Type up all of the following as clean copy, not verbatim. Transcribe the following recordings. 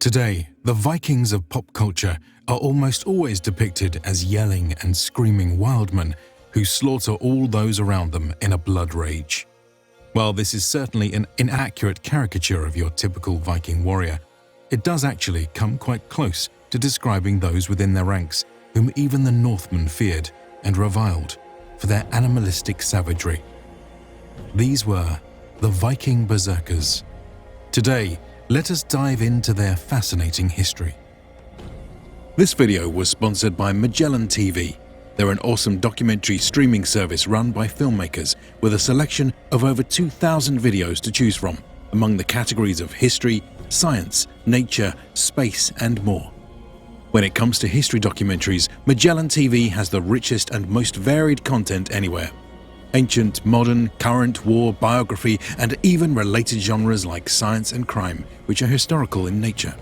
Today, the Vikings of pop culture are almost always depicted as yelling and screaming wildmen who slaughter all those around them in a blood rage. While this is certainly an inaccurate caricature of your typical Viking warrior, it does actually come quite close to describing those within their ranks whom even the Northmen feared and reviled for their animalistic savagery. These were the Viking Berserkers. Today, let us dive into their fascinating history. This video was sponsored by Magellan TV. They're an awesome documentary streaming service run by filmmakers with a selection of over 2,000 videos to choose from, among the categories of history, science, nature, space, and more. When it comes to history documentaries, Magellan TV has the richest and most varied content anywhere. Ancient, modern, current, war, biography, and even related genres like science and crime, which are historical in nature.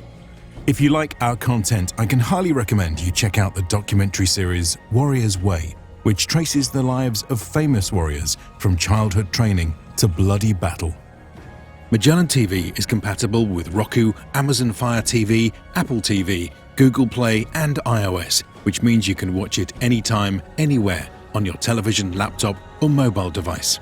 If you like our content, I can highly recommend you check out the documentary series Warrior's Way, which traces the lives of famous warriors from childhood training to bloody battle. Magellan TV is compatible with Roku, Amazon Fire TV, Apple TV, Google Play, and iOS, which means you can watch it anytime, anywhere, on your television, laptop, or mobile device.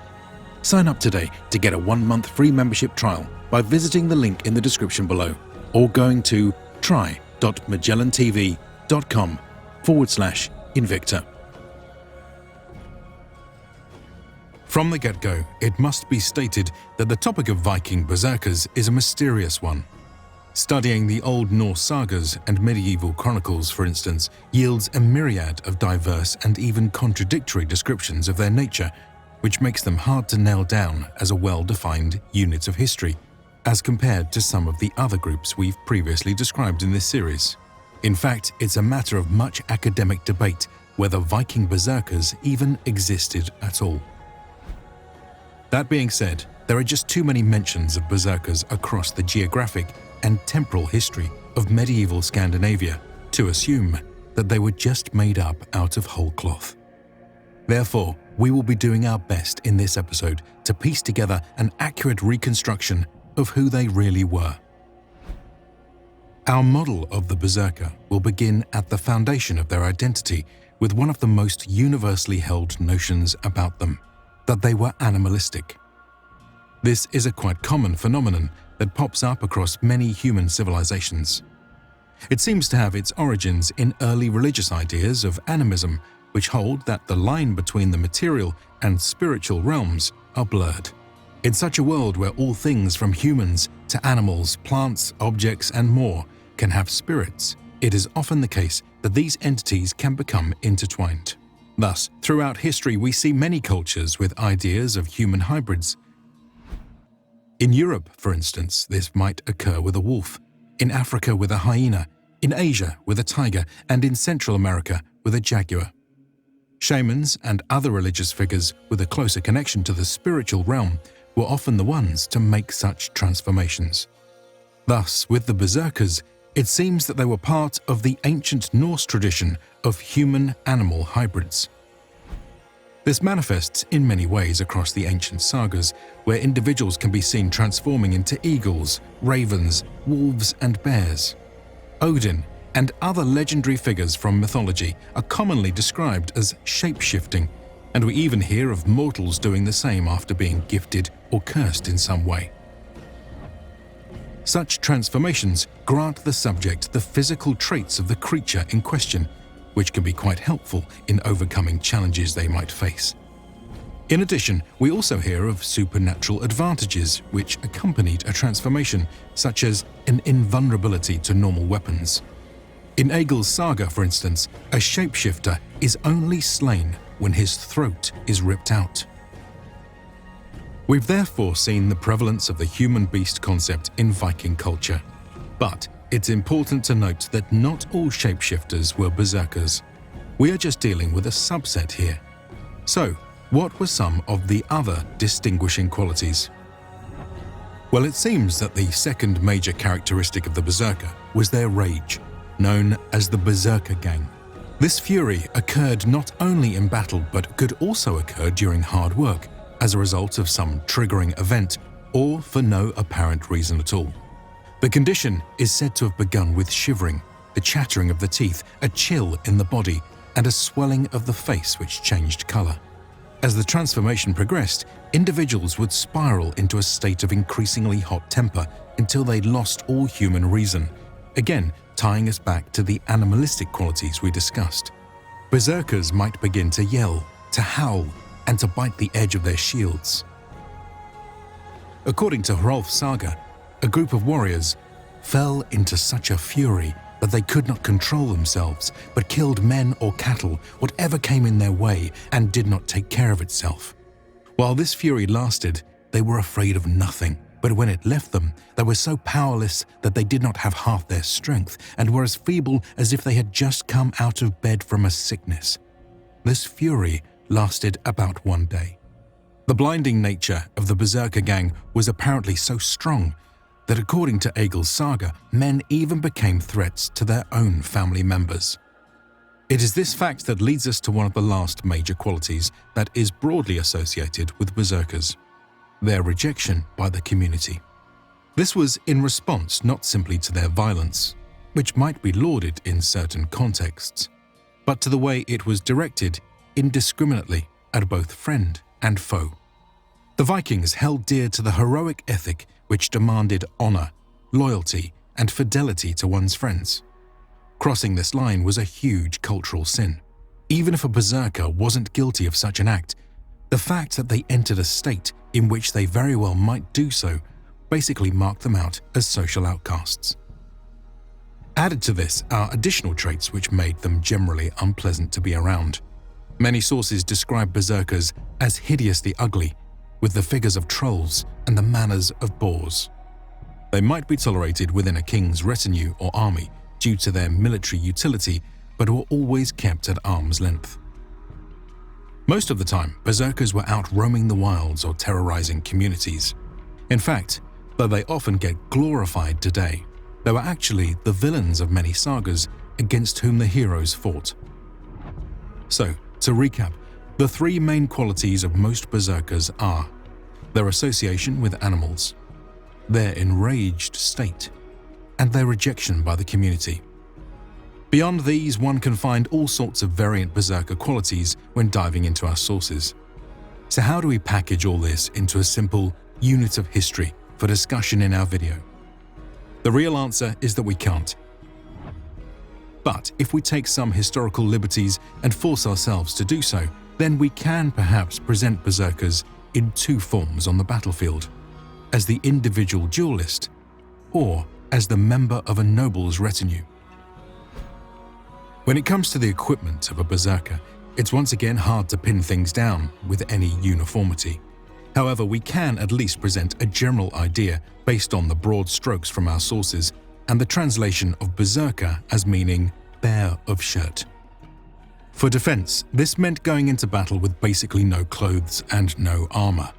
Sign up today to get a 1-month free membership trial by visiting the link in the description below or going to try.magellantv.com/Invicta. From the get-go, it must be stated that the topic of Viking Berserkers is a mysterious one. Studying the old Norse sagas and medieval chronicles, for instance, yields a myriad of diverse and even contradictory descriptions of their nature, which makes them hard to nail down as a well-defined unit of history, as compared to some of the other groups we've previously described in this series. In fact, it's a matter of much academic debate whether Viking Berserkers even existed at all. That being said, there are just too many mentions of Berserkers across the geographic and temporal history of medieval Scandinavia to assume that they were just made up out of whole cloth. Therefore, we will be doing our best in this episode to piece together an accurate reconstruction of who they really were. Our model of the Berserker will begin at the foundation of their identity with one of the most universally held notions about them, that they were animalistic. This is a quite common phenomenon that pops up across many human civilizations. It seems to have its origins in early religious ideas of animism, which hold that the line between the material and spiritual realms are blurred. In such a world where all things from humans to animals, plants, objects, and more can have spirits, it is often the case that these entities can become intertwined. Thus, throughout history, we see many cultures with ideas of human hybrids. In Europe, for instance, this might occur with a wolf, in Africa with a hyena, in Asia with a tiger, and in Central America with a jaguar. Shamans and other religious figures with a closer connection to the spiritual realm were often the ones to make such transformations. Thus, with the Berserkers, it seems that they were part of the ancient Norse tradition of human-animal hybrids. This manifests in many ways across the ancient sagas, where individuals can be seen transforming into eagles, ravens, wolves, and bears. Odin and other legendary figures from mythology are commonly described as shape-shifting, and we even hear of mortals doing the same after being gifted or cursed in some way. Such transformations grant the subject the physical traits of the creature in question, which can be quite helpful in overcoming challenges they might face. In addition, we also hear of supernatural advantages which accompanied a transformation, such as an invulnerability to normal weapons. In Egil's saga, for instance, a shapeshifter is only slain when his throat is ripped out. We've therefore seen the prevalence of the human-beast concept in Viking culture, but it's important to note that not all shapeshifters were berserkers. We are just dealing with a subset here. So, what were some of the other distinguishing qualities? Well, it seems that the second major characteristic of the berserker was their rage, known as the berserkergang. This fury occurred not only in battle but could also occur during hard work, as a result of some triggering event or for no apparent reason at all. The condition is said to have begun with shivering, the chattering of the teeth, a chill in the body, and a swelling of the face which changed color. As the transformation progressed, individuals would spiral into a state of increasingly hot temper until they lost all human reason, again tying us back to the animalistic qualities we discussed. Berserkers might begin to yell, to howl, and to bite the edge of their shields. According to Hrolf's saga, a group of warriors fell into such a fury that they could not control themselves, but killed men or cattle, whatever came in their way, and did not take care of itself. While this fury lasted, they were afraid of nothing, but when it left them, they were so powerless that they did not have half their strength and were as feeble as if they had just come out of bed from a sickness. This fury lasted about 1 day. The blinding nature of the berserkergang was apparently so strong that according to Egil's saga, men even became threats to their own family members. It is this fact that leads us to one of the last major qualities that is broadly associated with berserkers: their rejection by the community. This was in response not simply to their violence, which might be lauded in certain contexts, but to the way it was directed indiscriminately at both friend and foe. The Vikings held dear to the heroic ethic which demanded honor, loyalty, and fidelity to one's friends. Crossing this line was a huge cultural sin. Even if a berserker wasn't guilty of such an act, the fact that they entered a state in which they very well might do so basically marked them out as social outcasts. Added to this are additional traits which made them generally unpleasant to be around. Many sources describe berserkers as hideously ugly, with the figures of trolls and the manners of boors. They might be tolerated within a king's retinue or army due to their military utility, but were always kept at arm's length. Most of the time, berserkers were out roaming the wilds or terrorizing communities. In fact, though they often get glorified today, they were actually the villains of many sagas against whom the heroes fought. So, to recap, the three main qualities of most berserkers are their association with animals, their enraged state, and their rejection by the community. Beyond these, one can find all sorts of variant berserker qualities when diving into our sources. So how do we package all this into a simple unit of history for discussion in our video? The real answer is that we can't. But if we take some historical liberties and force ourselves to do so, then we can perhaps present berserkers in two forms on the battlefield: as the individual duelist or as the member of a noble's retinue. When it comes to the equipment of a berserker, it's once again hard to pin things down with any uniformity. However, we can at least present a general idea based on the broad strokes from our sources and the translation of berserker as meaning bare of shirt. For defense, this meant going into battle with basically no clothes and no armor.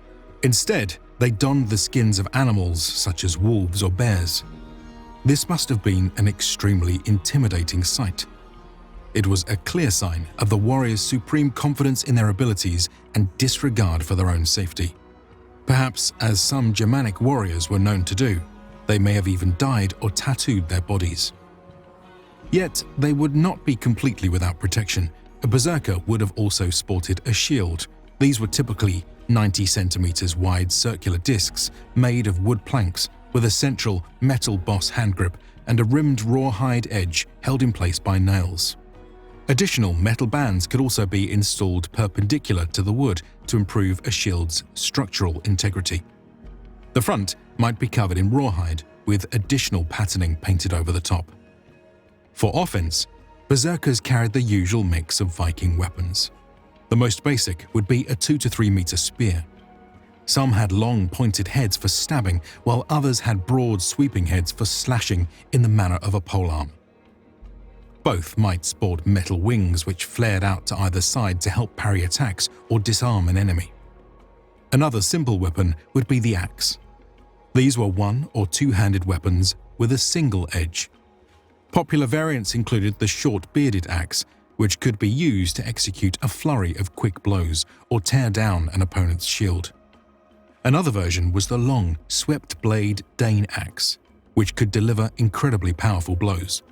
Instead, they donned the skins of animals such as wolves or bears. This must have been an extremely intimidating sight. It was a clear sign of the warriors' supreme confidence in their abilities and disregard for their own safety. Perhaps, as some Germanic warriors were known to do, they may have even dyed or tattooed their bodies. Yet, they would not be completely without protection. A berserker would have also sported a shield. These were typically 90 centimeters wide circular discs made of wood planks with a central metal boss hand grip and a rimmed rawhide edge held in place by nails. Additional metal bands could also be installed perpendicular to the wood to improve a shield's structural integrity. The front might be covered in rawhide with additional patterning painted over the top. For offense, berserkers carried the usual mix of Viking weapons. The most basic would be a 2 to 3 meter spear. Some had long pointed heads for stabbing, while others had broad sweeping heads for slashing in the manner of a polearm. Both might sport metal wings which flared out to either side to help parry attacks or disarm an enemy. Another simple weapon would be the axe. These were one- or two-handed weapons with a single edge. Popular variants included the short bearded axe, which could be used to execute a flurry of quick blows or tear down an opponent's shield. Another version was the long, swept-blade Dane axe, which could deliver incredibly powerful blows.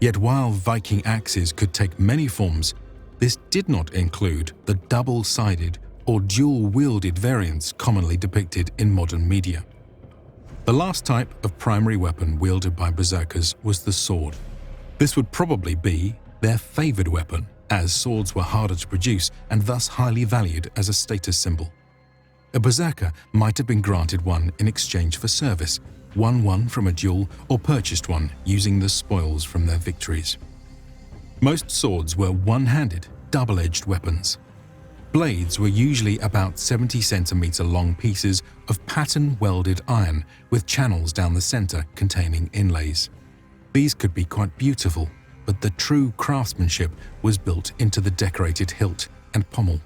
Yet while Viking axes could take many forms, this did not include the double-sided or dual-wielded variants commonly depicted in modern media. The last type of primary weapon wielded by berserkers was the sword. This would probably be their favored weapon, as swords were harder to produce and thus highly valued as a status symbol. A berserker might have been granted one in exchange for service, won one from a duel, or purchased one using the spoils from their victories. Most swords were one-handed, double-edged weapons. Blades were usually about 70 centimeter long pieces of pattern-welded iron with channels down the center containing inlays. These could be quite beautiful, but the true craftsmanship was built into the decorated hilt and pommel.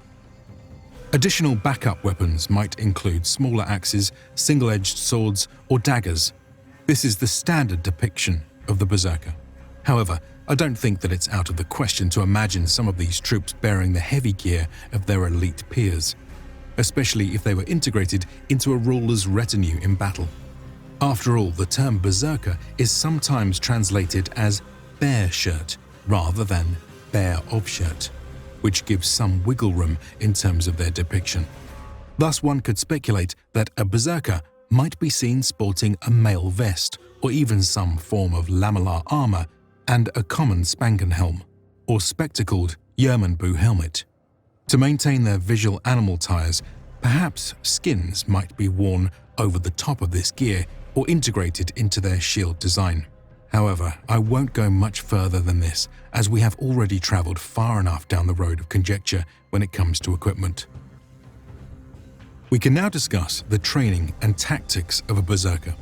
Additional backup weapons might include smaller axes, single-edged swords, or daggers. This is the standard depiction of the berserker. However, I don't think that it's out of the question to imagine some of these troops bearing the heavy gear of their elite peers, especially if they were integrated into a ruler's retinue in battle. After all, the term berserker is sometimes translated as bear shirt rather than bear of shirt, which gives some wiggle room in terms of their depiction. Thus, one could speculate that a berserker might be seen sporting a mail vest or even some form of lamellar armor and a common spangenhelm, or spectacled Yermanbu helmet. To maintain their visual animal tires, perhaps skins might be worn over the top of this gear or integrated into their shield design. However, I won't go much further than this, as we have already traveled far enough down the road of conjecture when it comes to equipment. We can now discuss the training and tactics of a berserker.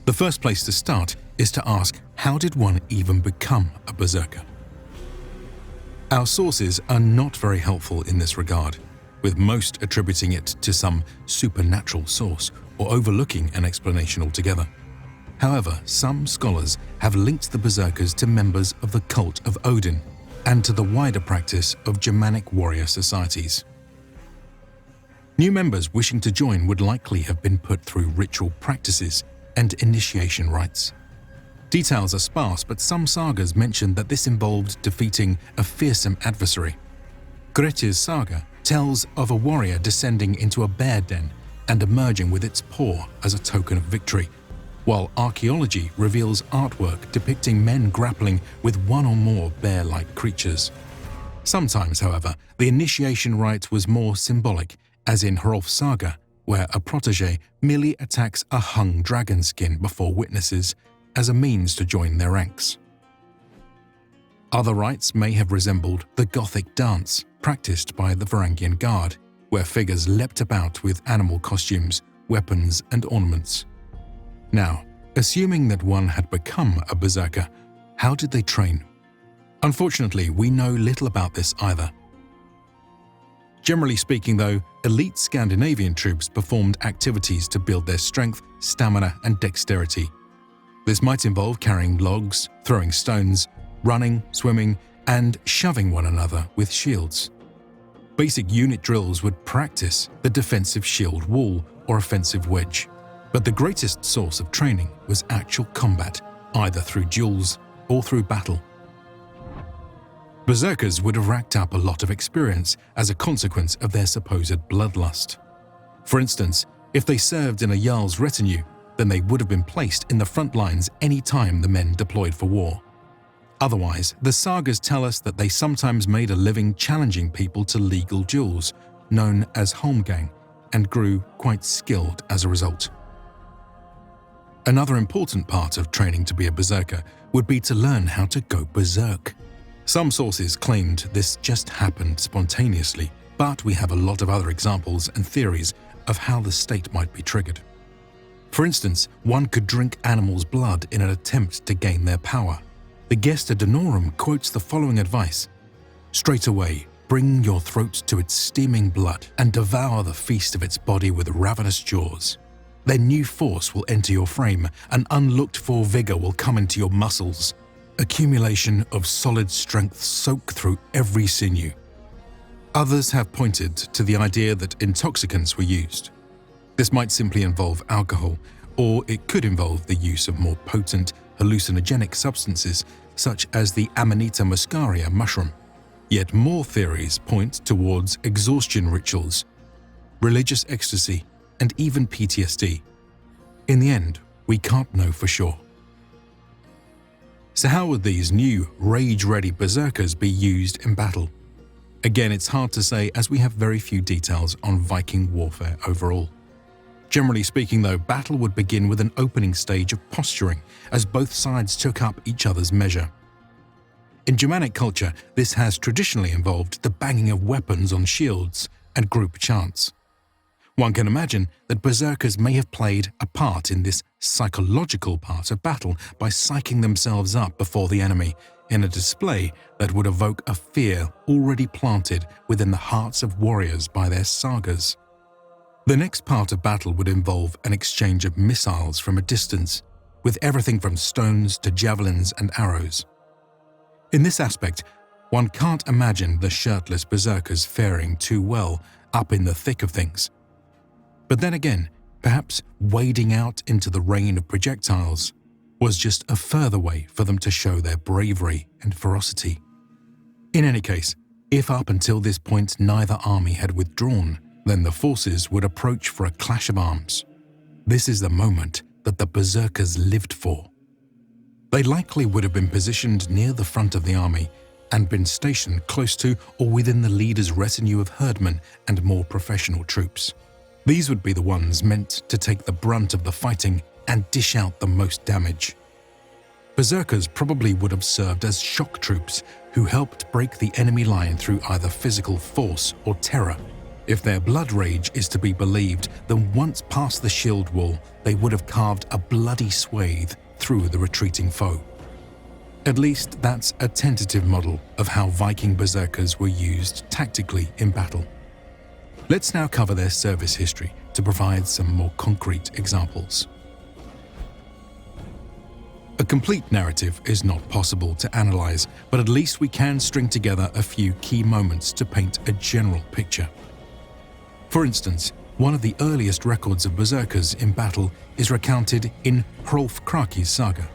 The first place to start is to ask, how did one even become a berserker? Our sources are not very helpful in this regard, with most attributing it to some supernatural source or overlooking an explanation altogether. However, some scholars have linked the berserkers to members of the cult of Odin and to the wider practice of Germanic warrior societies. New members wishing to join would likely have been put through ritual practices and initiation rites. Details are sparse, but some sagas mention that this involved defeating a fearsome adversary. Grettir's saga tells of a warrior descending into a bear den and emerging with its paw as a token of victory, while archaeology reveals artwork depicting men grappling with one or more bear-like creatures. Sometimes, however, the initiation rite was more symbolic, as in Hrolf's saga, where a protege merely attacks a hung dragon skin before witnesses as a means to join their ranks. Other rites may have resembled the Gothic dance practiced by the Varangian Guard, where figures leapt about with animal costumes, weapons, and ornaments. Now, assuming that one had become a berserker, how did they train? Unfortunately, we know little about this either. Generally speaking, though, elite Scandinavian troops performed activities to build their strength, stamina, and dexterity. This might involve carrying logs, throwing stones, running, swimming, and shoving one another with shields. Basic unit drills would practice the defensive shield wall or offensive wedge, but the greatest source of training was actual combat, either through duels or through battle. Berserkers would have racked up a lot of experience as a consequence of their supposed bloodlust. For instance, if they served in a Jarl's retinue, then they would have been placed in the front lines any time the men deployed for war. Otherwise, the sagas tell us that they sometimes made a living challenging people to legal duels, known as holmgang, and grew quite skilled as a result. Another important part of training to be a berserker would be to learn how to go berserk. Some sources claimed this just happened spontaneously, but we have a lot of other examples and theories of how the state might be triggered. For instance, one could drink animals' blood in an attempt to gain their power. The Gesta Danorum quotes the following advice: "Straightway, bring your throat to its steaming blood and devour the feast of its body with ravenous jaws. Then new force will enter your frame, and unlooked-for vigor will come into your muscles. Accumulation of solid strength soak through every sinew." Others have pointed to the idea that intoxicants were used. This might simply involve alcohol, or it could involve the use of more potent hallucinogenic substances such as the Amanita muscaria mushroom. Yet more theories point towards exhaustion rituals, religious ecstasy, and even PTSD. In the end, we can't know for sure. So how would these new rage-ready berserkers be used in battle? Again, it's hard to say as we have very few details on Viking warfare overall. Generally speaking though, battle would begin with an opening stage of posturing as both sides took up each other's measure. In Germanic culture, this has traditionally involved the banging of weapons on shields and group chants. One can imagine that berserkers may have played a part in this psychological part of battle by psyching themselves up before the enemy in a display that would evoke a fear already planted within the hearts of warriors by their sagas. The next part of battle would involve an exchange of missiles from a distance, with everything from stones to javelins and arrows. In this aspect, one can't imagine the shirtless berserkers faring too well up in the thick of things. But then again, perhaps wading out into the rain of projectiles was just a further way for them to show their bravery and ferocity. In any case, if up until this point neither army had withdrawn, then the forces would approach for a clash of arms. This is the moment that the berserkers lived for. They likely would have been positioned near the front of the army and been stationed close to or within the leader's retinue of herdmen and more professional troops. These would be the ones meant to take the brunt of the fighting and dish out the most damage. Berserkers probably would have served as shock troops who helped break the enemy line through either physical force or terror. If their blood rage is to be believed, then once past the shield wall, they would have carved a bloody swathe through the retreating foe. At least that's a tentative model of how Viking berserkers were used tactically in battle. Let's now cover their service history to provide some more concrete examples. A complete narrative is not possible to analyze, but at least we can string together a few key moments to paint a general picture. For instance, one of the earliest records of berserkers in battle is recounted in Hrolf Kraki's saga.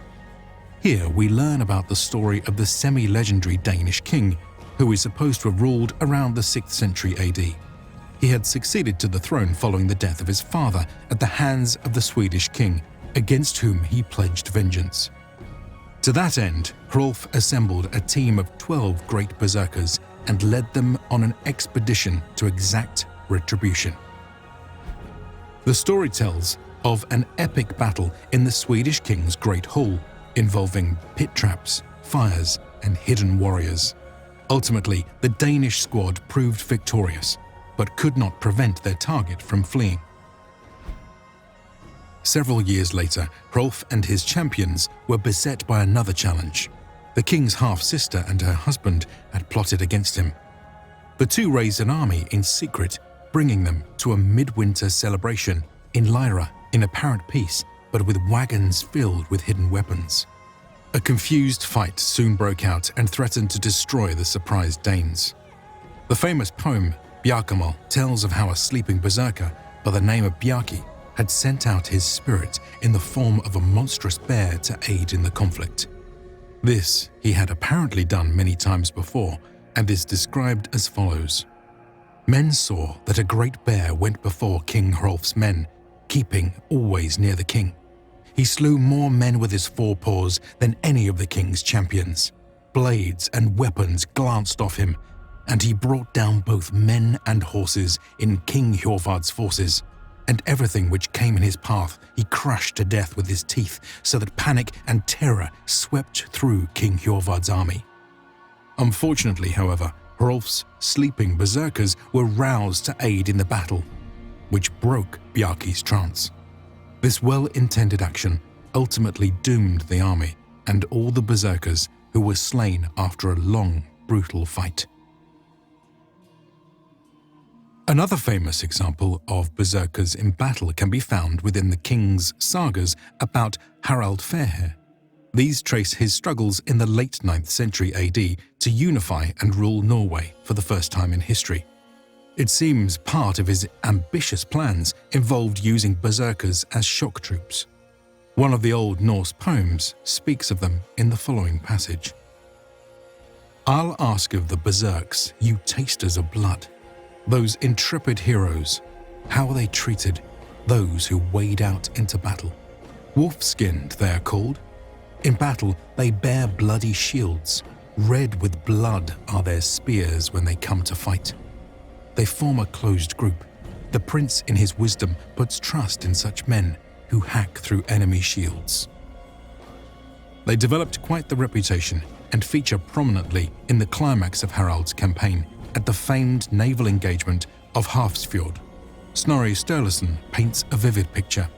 Here we learn about the story of the semi-legendary Danish king, who is supposed to have ruled around the 6th century AD. He had succeeded to the throne following the death of his father at the hands of the Swedish king, against whom he pledged vengeance. To that end, Hrolf assembled a team of 12 great berserkers and led them on an expedition to exact retribution. The story tells of an epic battle in the Swedish king's great hall, involving pit traps, fires, and hidden warriors. Ultimately, the Danish squad proved victorious, but could not prevent their target from fleeing. Several years later, Hrolf and his champions were beset by another challenge. The king's half-sister and her husband had plotted against him. The two raised an army in secret, bringing them to a midwinter celebration in Lyra in apparent peace, but with wagons filled with hidden weapons. A confused fight soon broke out and threatened to destroy the surprised Danes. The famous poem Bjarkamal tells of how a sleeping berserker by the name of Bjarki had sent out his spirit in the form of a monstrous bear to aid in the conflict. This he had apparently done many times before and is described as follows. Men saw that a great bear went before King Hrolf's men, keeping always near the king. He slew more men with his forepaws than any of the king's champions. Blades and weapons glanced off him, and he brought down both men and horses in King Hjorvard's forces, and everything which came in his path he crushed to death with his teeth, so that panic and terror swept through King Hjorvard's army. Unfortunately, however, Hrolf's sleeping berserkers were roused to aid in the battle, which broke Bjarki's trance. This well-intended action ultimately doomed the army and all the berserkers who were slain after a long, brutal fight. Another famous example of berserkers in battle can be found within the king's sagas about Harald Fairhair. These trace his struggles in the late 9th century AD to unify and rule Norway for the first time in history. It seems part of his ambitious plans involved using berserkers as shock troops, One of the old Norse poems speaks of them in the following passage. I'll ask of the berserks, you tasters of blood, those intrepid heroes, how they treated those who wade out into battle. Wolf-skinned they are called. In battle they bear bloody shields. Red with blood are their spears when they come to fight. They form a closed group. The prince in his wisdom puts trust in such men who hack through enemy shields. They developed quite the reputation and feature prominently in the climax of Harald's campaign at the famed naval engagement of Hafrsfjord. Snorri Sturluson paints a vivid picture.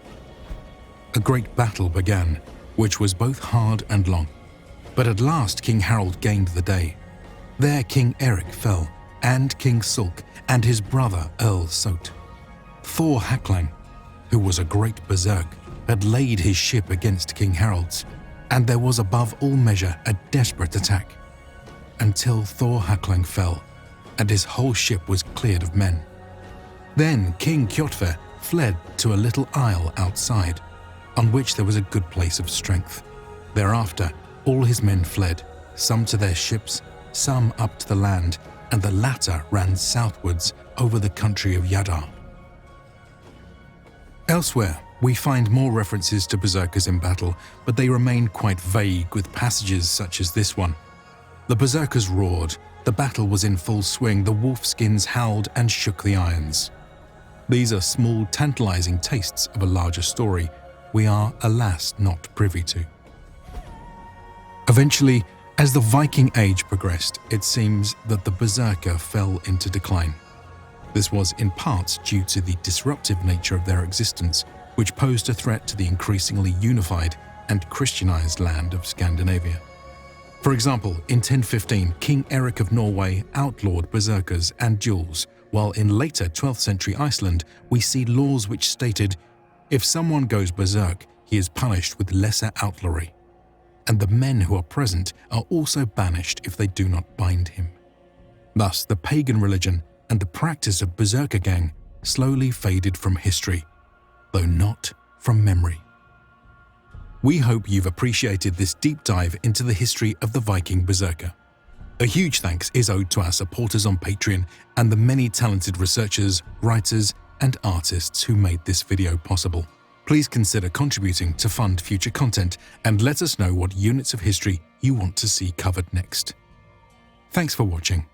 A great battle began, which was both hard and long. But at last King Harald gained the day. There King Eric fell, and King Sulk, and his brother Earl Sot. Thor Haklang, who was a great berserk, had laid his ship against King Harald's, and there was above all measure a desperate attack, until Thor Haklang fell, and his whole ship was cleared of men. Then King Kjotve fled to a little isle outside, on which there was a good place of strength. Thereafter all his men fled, some to their ships, some up to the land, and the latter ran southwards over the country of Yadar. Elsewhere, we find more references to berserkers in battle, but they remain quite vague with passages such as this one. The berserkers roared, the battle was in full swing, the wolfskins howled and shook the irons. These are small, tantalizing tastes of a larger story we are, alas, not privy to. Eventually, as the Viking Age progressed, it seems that the berserker fell into decline. This was in part due to the disruptive nature of their existence, which posed a threat to the increasingly unified and Christianized land of Scandinavia. For example, in 1015, King Eric of Norway outlawed berserkers and duels, while in later 12th century Iceland we see laws which stated, if someone goes berserk, he is punished with lesser outlawry, and the men who are present are also banished if they do not bind him. Thus, the pagan religion and the practice of berserkergang slowly faded from history, though not from memory. We hope you've appreciated this deep dive into the history of the Viking Berserker. A huge thanks is owed to our supporters on Patreon and the many talented researchers, writers, and artists who made this video possible. Please consider contributing to fund future content and let us know what units of history you want to see covered next. Thanks for watching.